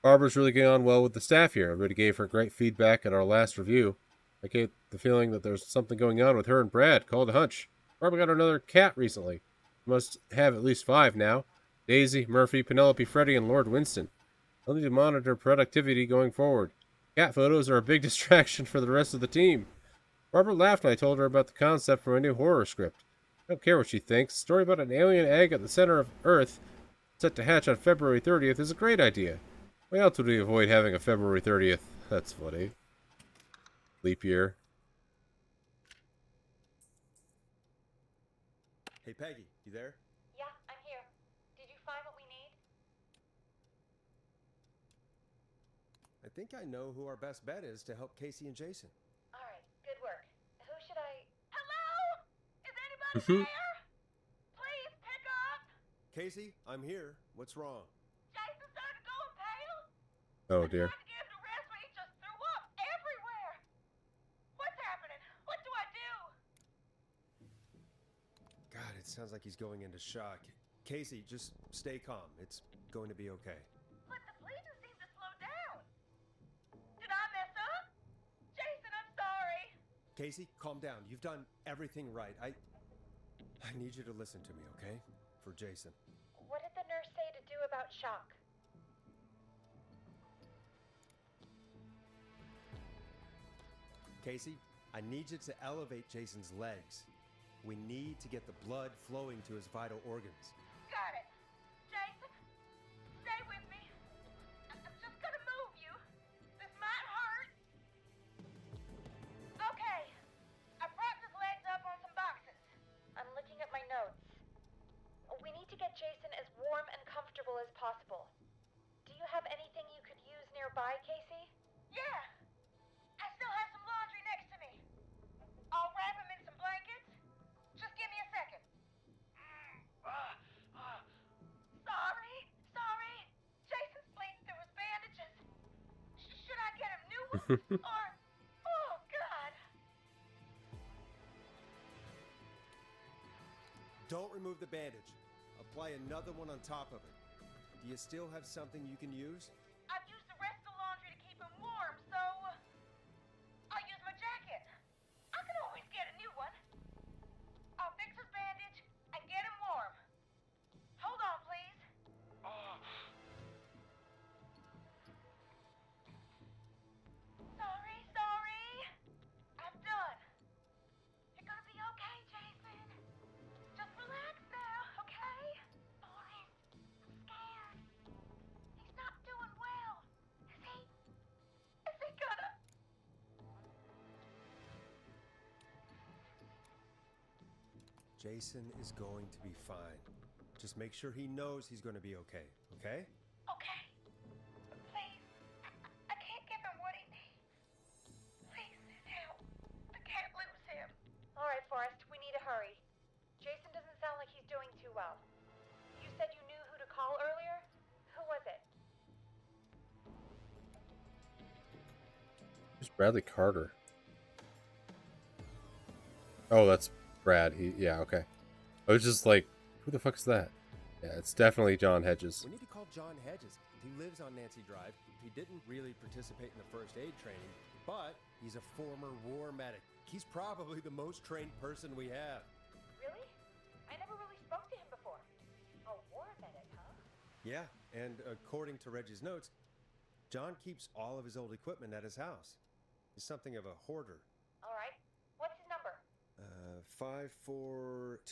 Barbara's really getting on well with the staff here. Everybody gave her great feedback at our last review. I get the feeling that there's something going on with her and Brad. Called a hunch. Barbara got another cat recently. Must have at least 5 now. Daisy, Murphy, Penelope, Freddy, and Lord Winston. I'll need to monitor productivity going forward. Cat photos are a big distraction for the rest of the team. Barbara laughed when I told her about the concept for a new horror script. I don't care what she thinks. A story about an alien egg at the center of Earth set to hatch on February 30th is a great idea. Why else would we avoid having a February 30th? That's funny. Leap year. Hey, Peggy, you there? Yeah, I'm here. Did you find what we need? I think I know who our best bet is to help Casey and Jason. All right, good work. Who should I... Hello? Is anybody there? Please pick up. Casey, I'm here. What's wrong? Jason started going pale. Oh dear. I tried to give him a rest, but he just threw up everywhere. What's happening? What do I do? God, it sounds like he's going into shock. Casey, just stay calm. It's going to be okay. But the bleeding seemed to slow down. Did I mess up? Jason, I'm sorry. Casey, calm down. You've done everything right. I need you to listen to me, okay? For Jason. What did the nurse say to do about shock? Casey, I need you to elevate Jason's legs. We need to get the blood flowing to his vital organs. Got it. Jason, stay with me. I'm just gonna move you. This might hurt. Okay. I propped his legs up on some boxes. I'm looking at my notes. We need to get Jason as warm and comfortable as possible. Do you have anything you could use nearby, Casey? Yeah. I still have some laundry next to me. I'll wrap him in some blankets. Just give me a second. Or, oh God. Don't remove the bandage. Apply another one on top of it. Do you still have something you can use? I've used the rest of the laundry to keep him warm, so I'll use my jacket. I can always get a new one. I'll fix his bandage and get him warm. Hold on, please. Sorry. I'm done. You're gonna be okay, Jason. Just relax now, okay? Boris, I'm scared. He's not doing well. Is he? Is he gonna? Jason is going to be fine. Just make sure he knows he's going to be okay, okay? Okay. Please. I can't give him what he needs. Please, help. I can't lose him. All right, Forrest, we need to hurry. Jason doesn't sound like he's doing too well. You said you knew who to call earlier? Who was it? Who's Bradley Carter? Oh, that's Brad. Yeah, okay. I was just like, who the fuck is that? Yeah, it's definitely John Hedges. We need to call John Hedges. He lives on Nancy Drive. He didn't really participate in the first aid training, but he's a former war medic. He's probably the most trained person we have. Really? I never really spoke to him before. A war medic, huh? Yeah, and according to Reggie's notes, John keeps all of his old equipment at his house. He's something of a hoarder. All right. What's his number? 5420735.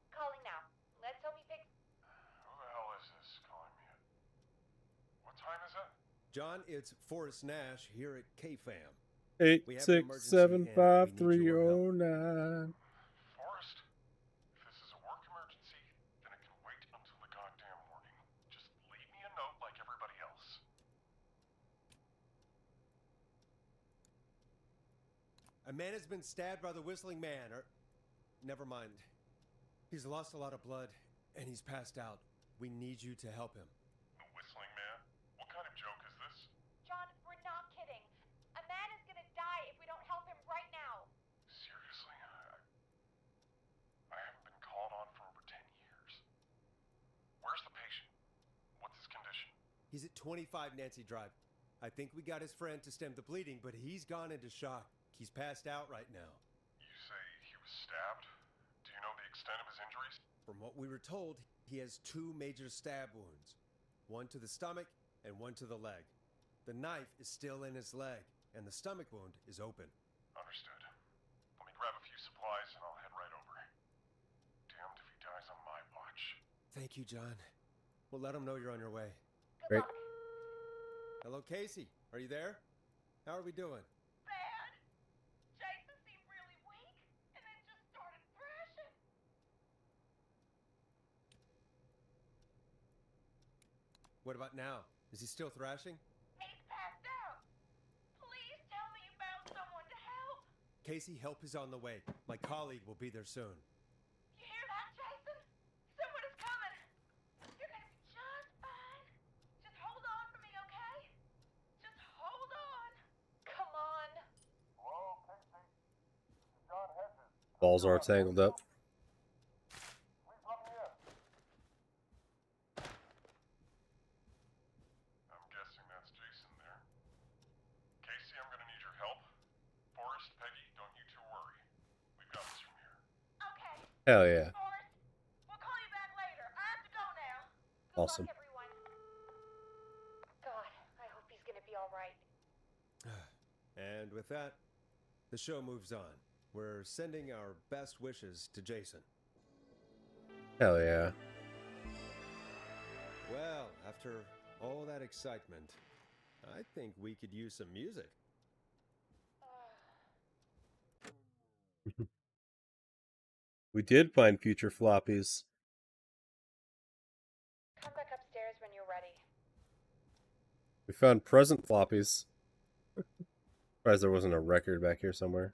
Calling now. Let's hope he picks. Who the hell is this calling me at? What time is it? John, it's Forrest Nash here at KFAM. 8675309. Forrest? If this is a work emergency, then it can wait until the goddamn morning. Just leave me a note like everybody else. A man has been stabbed by the Whistling Man, or... Never mind. He's lost a lot of blood, and he's passed out. We need you to help him. The Whistling Man? What kind of joke is this? John, we're not kidding. A man is gonna die if we don't help him right now. Seriously? I haven't been called on for over 10 years. Where's the patient? What's his condition? He's at 25 Nancy Drive. I think we got his friend to stem the bleeding, but he's gone into shock. He's passed out right now. You say he was stabbed? Do you know the extent of his injuries? From what we were told, he has 2 major stab wounds. One to the stomach and one to the leg. The knife is still in his leg, and the stomach wound is open. Understood. Let me grab a few supplies and I'll head right over. Damned if he dies on my watch. Thank you, John. We'll let him know you're on your way. Good Great. luck. Hello, Casey. Are you there? How are we doing? Bad. Jason seemed really weak and then just started thrashing. What about now? Is he still thrashing? He's passed out. Please tell me you found someone to help. Casey, help is on the way. My colleague will be there soon. You hear that, Jason? Someone is coming. You're gonna be just fine. Just hold on for me, okay? Just hold on. Come on. Hello, Casey. This is John Hedges. Balls are tangled up. Please let me in. I'm guessing that's Jason there. Casey, I'm gonna need your help. Forrest, Peggy, don't you two worry. We've got this from here. Okay. Hell yeah. Forrest, we'll call you back later. I have to go now. Good Awesome. luck, everyone. God, I hope he's gonna be all right. And with that, the show moves on. We're sending our best wishes to Jason. Hell yeah. Well, after all that excitement, I think we could use some music. We did find future floppies. Come back upstairs when you're ready. We found present floppies. Surprised there wasn't a record back here somewhere.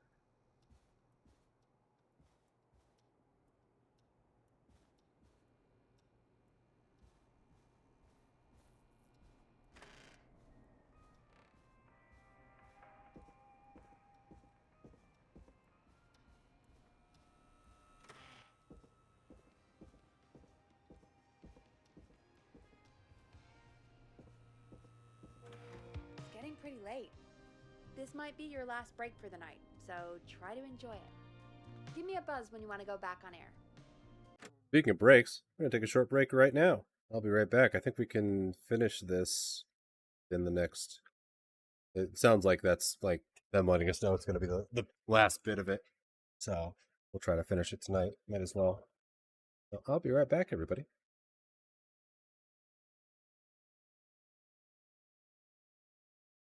pretty late. This might be your last break for the night, so try to enjoy it. Give me a buzz when you want to go back on air. Speaking of breaks, we're going to take a short break right now. I'll be right back. I think we can finish this in the next... It sounds like that's like them letting us know it's going to be the last bit of it. So we'll try to finish it tonight. Might as well. So I'll be right back, everybody.